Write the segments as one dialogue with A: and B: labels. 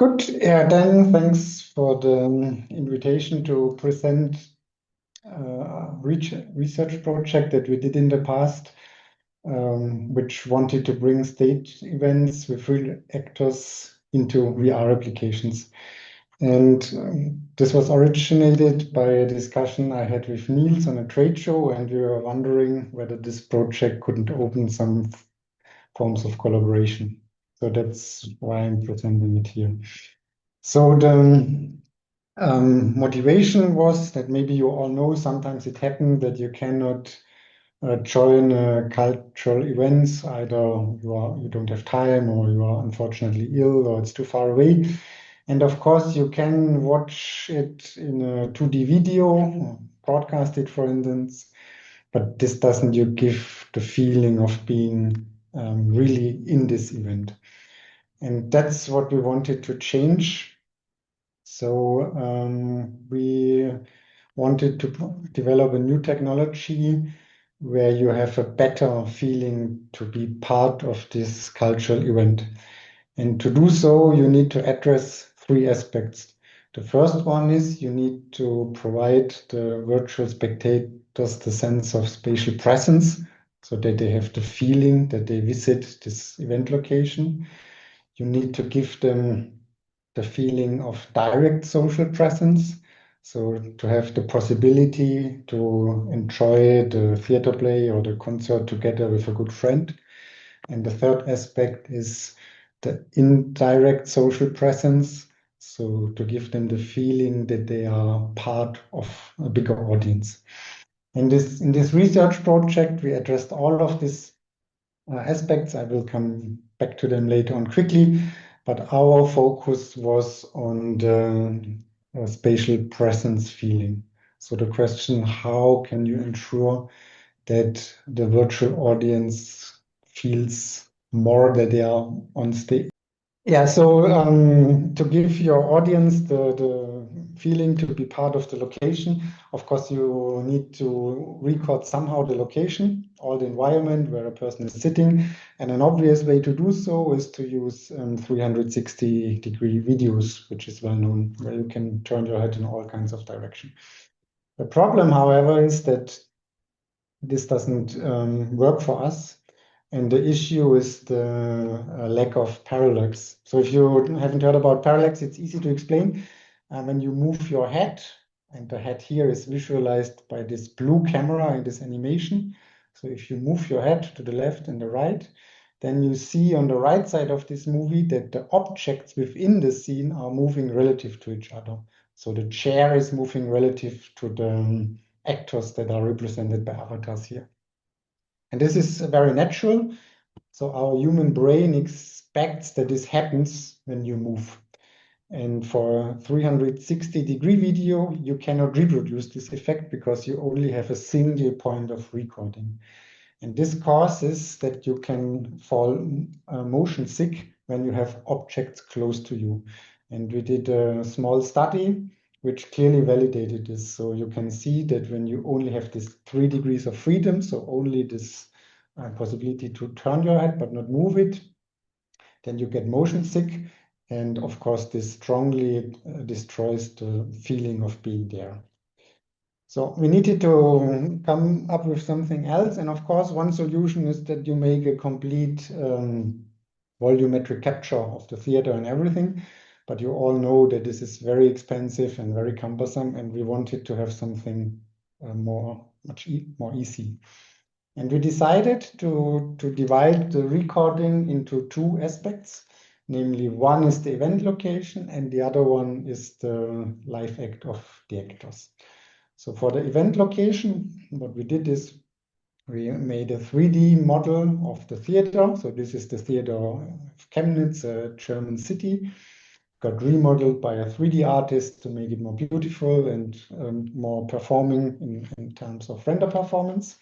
A: Good. Yeah, Dan, thanks for the invitation to present a research project that we did in the past, which wanted to bring stage events with real actors into VR applications. And this was originated by a discussion I had with Niels on a trade show, and we were wondering whether this project couldn't open some forms of collaboration. So that's why I'm presenting it here. So the motivation was that maybe you all know sometimes it happens that you cannot join cultural events. Either you don't have time, or you are unfortunately ill, or it's too far away. And of course, you can watch it in a 2D video, broadcast it, for instance. But this doesn't you give the feeling of being really in this event. And that's what we wanted to change. So we wanted to develop a new technology where you have a better feeling to be part of this cultural event. And to do so, you need to address three aspects. The first one is you need to provide the virtual spectators the sense of spatial presence so that they have the feeling that they visit this event location. You need to give them the feeling of direct social presence. So to have the possibility to enjoy the theater play or the concert together with a good friend. And the third aspect is the indirect social presence. So to give them the feeling that they are part of a bigger audience. In this research project, we addressed all of these aspects. I will come back to them later on quickly, but our focus was on the spatial presence feeling. So the question, how can you ensure that the virtual audience feels more that they are on stage? Yeah, so to give your audience the feeling to be part of the location, of course, you need to record somehow the location, all the environment where a person is sitting. And an obvious way to do so is to use 360-degree videos, which is well known, where you can turn your head in all kinds of direction. The problem, however, is that this doesn't work for us. And the issue is the lack of parallax. So if you haven't heard about parallax, it's easy to explain. When you move your head, and the head here is visualized by this blue camera in this animation. So if you move your head to the left and the right, then you see on the right side of this movie that the objects within the scene are moving relative to each other. So the chair is moving relative to the actors that are represented by avatars here. And this is very natural. So our human brain expects that this happens when you move. And for a 360-degree video, you cannot reproduce this effect because you only have a single point of recording. And this causes that you can fall motion sick when you have objects close to you. And we did a small study which clearly validated this. So you can see that when you only have this 3 degrees of freedom, so only this possibility to turn your head but not move it, then you get motion sick. And of course, this strongly destroys the feeling of being there. So we needed to come up with something else. And of course, one solution is that you make a complete volumetric capture of the theater and everything. But you all know that this is very expensive and very cumbersome, and we wanted to have something much more easy. And we decided to divide the recording into two aspects. Namely, one is the event location, and the other one is the live act of the actors. So for the event location, what we did is we made a 3D model of the theater. So this is the theater of Chemnitz, a German city. Got remodeled by a 3D artist to make it more beautiful and more performing in terms of render performance.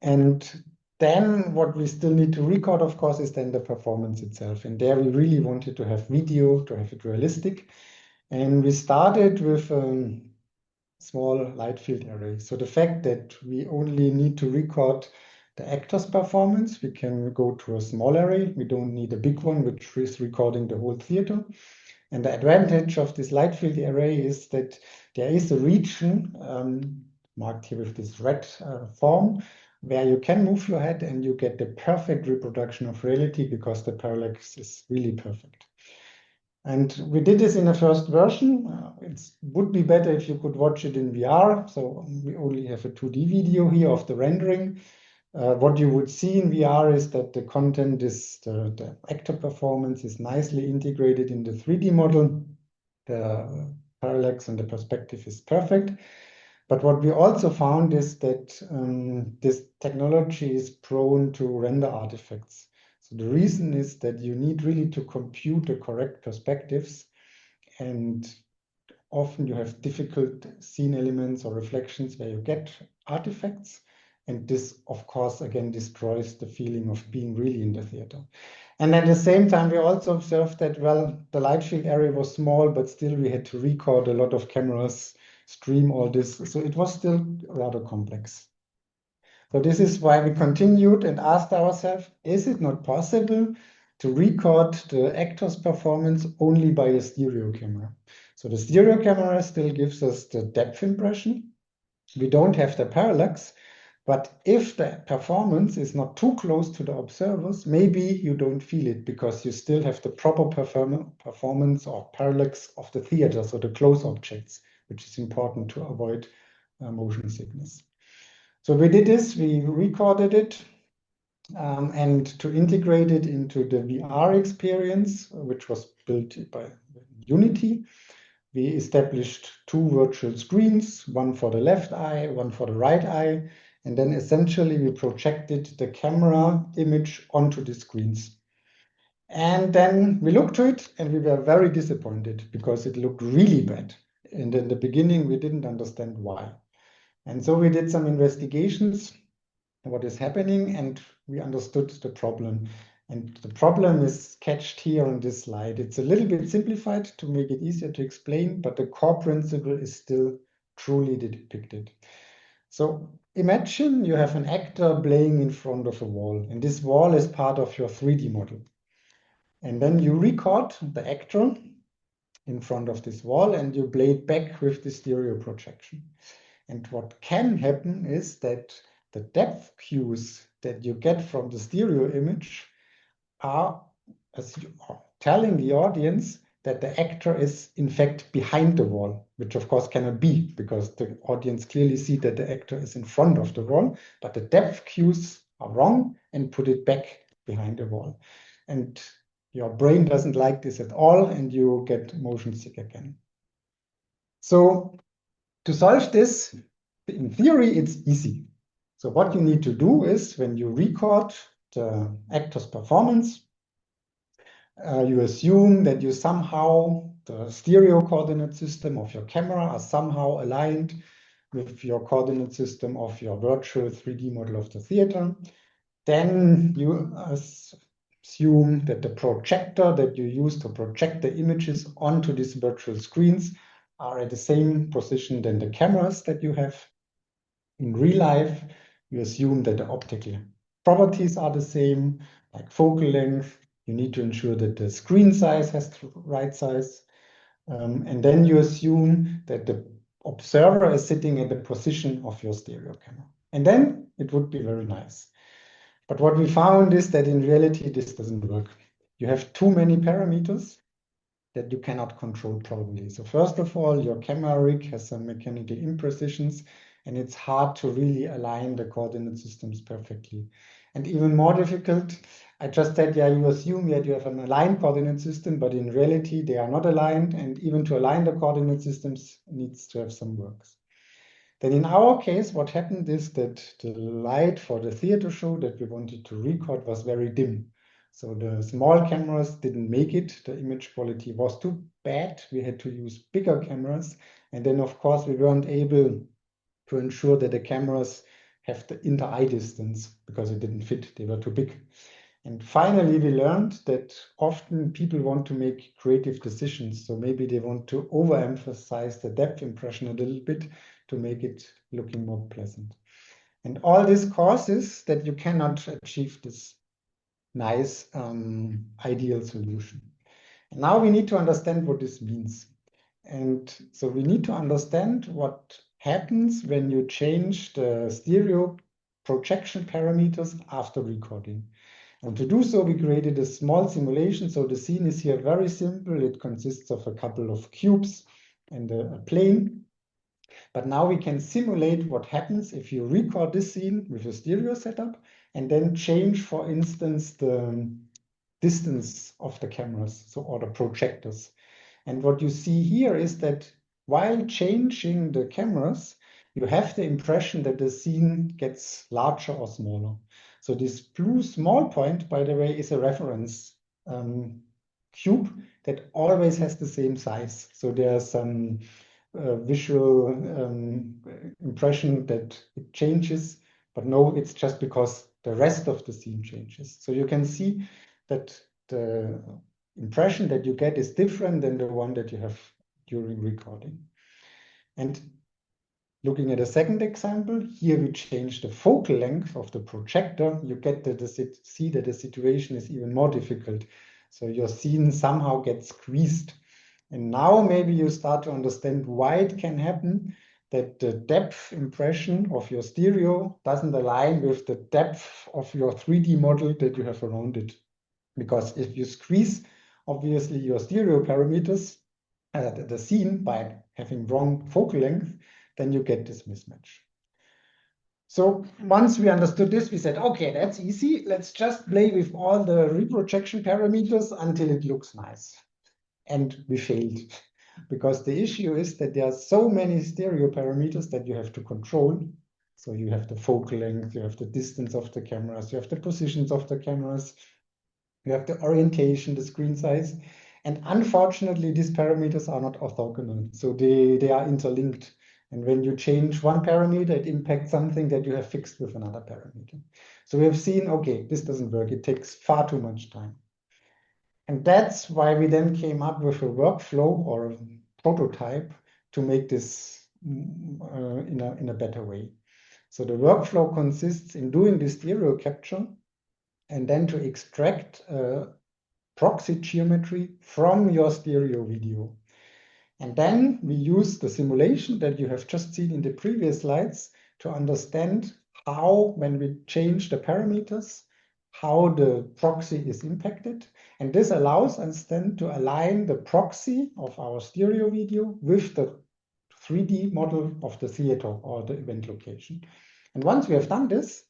A: And then what we still need to record, of course, is then the performance itself. And there we really wanted to have video, to have it realistic. And we started with small light field array. So the fact that we only need to record the actor's performance. We can go to a small array. We don't need a big one, which is recording the whole theater. And the advantage of this light field array is that there is a region marked here with this red form where you can move your head and you get the perfect reproduction of reality because the parallax is really perfect. And we did this in a first version. It would be better if you could watch it in VR. So we only have a 2D video here of the rendering. What you would see in VR is that the content is, the actor performance is nicely integrated in the 3D model. The parallax and the perspective is perfect. But what we also found is that this technology is prone to render artifacts. So the reason is that you need really to compute the correct perspectives, and often you have difficult scene elements or reflections where you get artifacts. And this, of course, again, destroys the feeling of being really in the theater. And at the same time, we also observed that, well, the light field area was small, but still we had to record a lot of cameras, stream all this. So it was still rather complex. So this is why we continued and asked ourselves, is it not possible to record the actor's performance only by a stereo camera? So the stereo camera still gives us the depth impression. We don't have the parallax, but if the performance is not too close to the observers, maybe you don't feel it because you still have the proper performance or parallax of the theater, so the close objects, which is important to avoid motion sickness. So we did this, we recorded it, and to integrate it into the VR experience, which was built by Unity, we established 2 virtual screens, one for the left eye, one for the right eye, and then essentially we projected the camera image onto the screens. And then we looked to it and we were very disappointed because it looked really bad. And in the beginning, we didn't understand why. And so we did some investigations, what is happening, and we understood the problem. And the problem is sketched here on this slide. It's a little bit simplified to make it easier to explain, but the core principle is still truly depicted. So imagine you have an actor playing in front of a wall, and this wall is part of your 3D model. And then you record the actor in front of this wall and you play it back with the stereo projection. And what can happen is that the depth cues that you get from the stereo image are telling the audience that the actor is in fact behind the wall, which of course cannot be because the audience clearly see that the actor is in front of the wall, but the depth cues are wrong and put it back behind the wall. And your brain doesn't like this at all and you get motion sick again. So to solve this, in theory, it's easy. So what you need to do is when you record the actor's performance, you assume that you somehow, the stereo coordinate system of your camera are somehow aligned with your coordinate system of your virtual 3D model of the theater. Then you assume that the projector that you use to project the images onto these virtual screens are at the same position than the cameras that you have. In real life, you assume that the optical properties are the same, like focal length. You need to ensure that the screen size has the right size. And then you assume that the observer is sitting at the position of your stereo camera. And then it would be very nice. But what we found is that in reality, this doesn't work. You have too many parameters that you cannot control properly. So first of all, your camera rig has some mechanical imprecisions, and it's hard to really align the coordinate systems perfectly. And even more difficult, I just said, yeah, you assume that you have an aligned coordinate system, but in reality, they are not aligned. And even to align the coordinate systems needs to have some works. Then in our case, what happened is that the light for the theater show that we wanted to record was very dim. So the small cameras didn't make it. The image quality was too bad. We had to use bigger cameras. And then, of course, we weren't able to ensure that the cameras have the inter-eye distance because it didn't fit. They were too big. And finally, we learned that often people want to make creative decisions. So maybe they want to overemphasize the depth impression a little bit to make it looking more pleasant. And all this causes that you cannot achieve this nice ideal solution. And now we need to understand what this means. And so we need to understand what happens when you change the stereo projection parameters after recording. And to do so, we created a small simulation. So the scene is here very simple. It consists of a couple of cubes and a plane. But now we can simulate what happens if you record this scene with a stereo setup and then change, for instance, the distance of the cameras, so or the projectors. And what you see here is that while changing the cameras, you have the impression that the scene gets larger or smaller. So this blue small point, by the way, is a reference cube that always has the same size. So there's some visual impression that it changes, but no, it's just because the rest of the scene changes. So you can see that the impression that you get is different than the one that you have during recording. And looking at a second example, here we change the focal length of the projector. You get that see that the situation is even more difficult. So your scene somehow gets squeezed. And now maybe you start to understand why it can happen that the depth impression of your stereo doesn't align with the depth of your 3D model that you have around it. Because if you squeeze, obviously, your stereo parameters, the scene, by having wrong focal length, then you get this mismatch. So once we understood this, we said, okay, that's easy. Let's just play with all the reprojection parameters until it looks nice. And we failed because the issue is that there are so many stereo parameters that you have to control. So you have the focal length, you have the distance of the cameras, you have the positions of the cameras, you have the orientation, the screen size. And unfortunately, these parameters are not orthogonal. So they are interlinked. And when you change one parameter, it impacts something that you have fixed with another parameter. So we have seen, okay, this doesn't work. It takes far too much time. And that's why we then came up with a workflow or a prototype to make this in a better way. So the workflow consists in doing this stereo capture and then to extract proxy geometry from your stereo video. And then we use the simulation that you have just seen in the previous slides to understand how, when we change the parameters, how the proxy is impacted. And this allows us then to align the proxy of our stereo video with the 3D model of the theater or the event location. And once we have done this,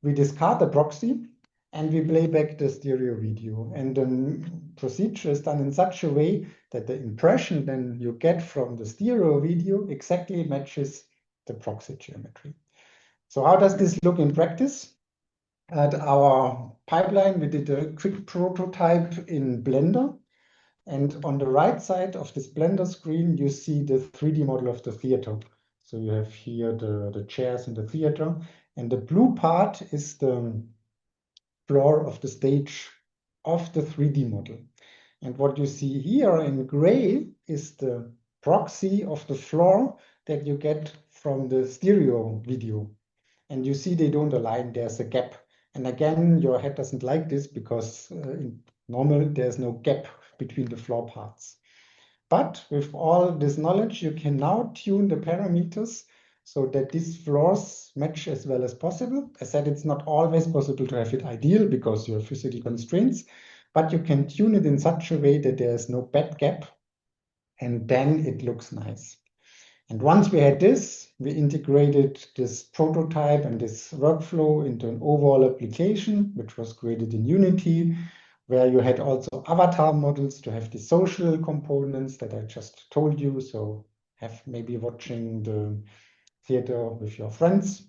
A: we discard the proxy and we play back the stereo video. And the procedure is done in such a way that the impression then you get from the stereo video exactly matches the proxy geometry. So how does this look in practice? At our pipeline, we did a quick prototype in Blender. And on the right side of this Blender screen, you see the 3D model of the theater. So you have here the chairs in the theater. And the blue part is the floor of the stage of the 3D model. And what you see here in gray is the proxy of the floor that you get from the stereo video. And you see they don't align, there's a gap. And again, your head doesn't like this because in normal, there's no gap between the floor parts. But with all this knowledge, you can now tune the parameters so that these floors match as well as possible. I said it's not always possible to have it ideal because you have physical constraints, but you can tune it in such a way that there is no bad gap, and then it looks nice. And once we had this, we integrated this prototype and this workflow into an overall application, which was created in Unity, where you had also avatar models to have the social components that I just told you. So have maybe watching the theater with your friends.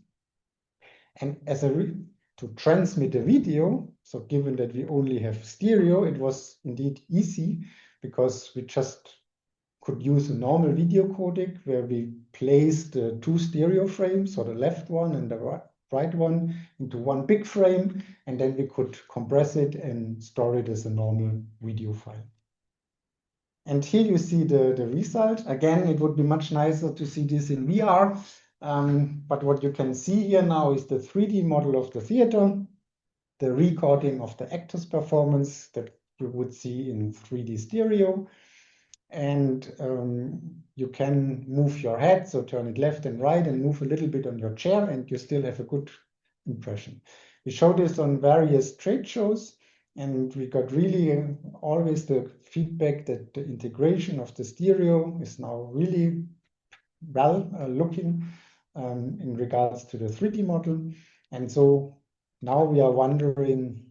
A: And as to transmit a video, so given that we only have stereo, it was indeed easy because we just could use a normal video codec where we place the two stereo frames, so the left one and the right one, into one big frame, and then we could compress it and store it as a normal video file. And here you see the result. Again, it would be much nicer to see this in VR, But what you can see here now is the 3D model of the theater, the recording of the actor's performance that you would see in 3D stereo. And you can move your head, so turn it left and right and move a little bit on your chair, and you still have a good impression. We showed this on various trade shows, and we got really always the feedback that the integration of the stereo is now really well looking in regards to the 3D model. And so now we are wondering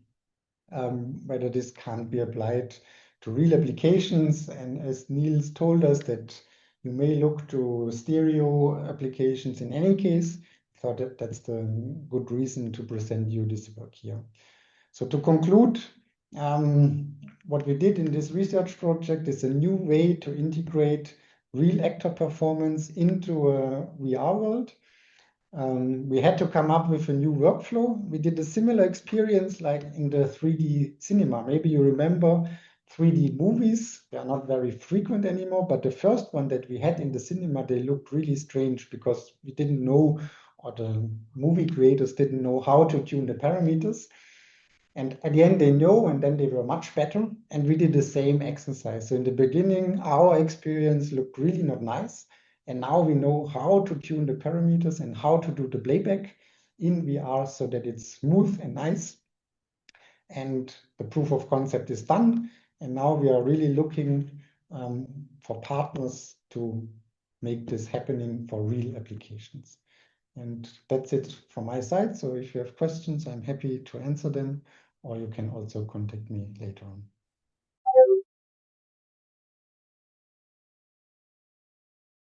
A: whether this can't be applied to real applications. And as Niels told us that you may look to stereo applications in any case, I thought that that's the good reason to present you this work here. So to conclude, what we did in this research project is a new way to integrate real actor performance into a VR world. We had to come up with a new workflow. We did a similar experience like in the 3D cinema. Maybe you remember 3D movies. They are not very frequent anymore, but the first one that we had in the cinema, they looked really strange because we didn't know, or the movie creators didn't know how to tune the parameters. And at the end, they know, and then they were much better. And we did the same exercise. So in the beginning, our experience looked really not nice. And now we know how to tune the parameters and how to do the playback in VR so that it's smooth and nice. And the proof of concept is done. And now we are really looking for partners to make this happening for real applications. And that's it from my side. So if you have questions, I'm happy to answer them, or you can also contact me later on.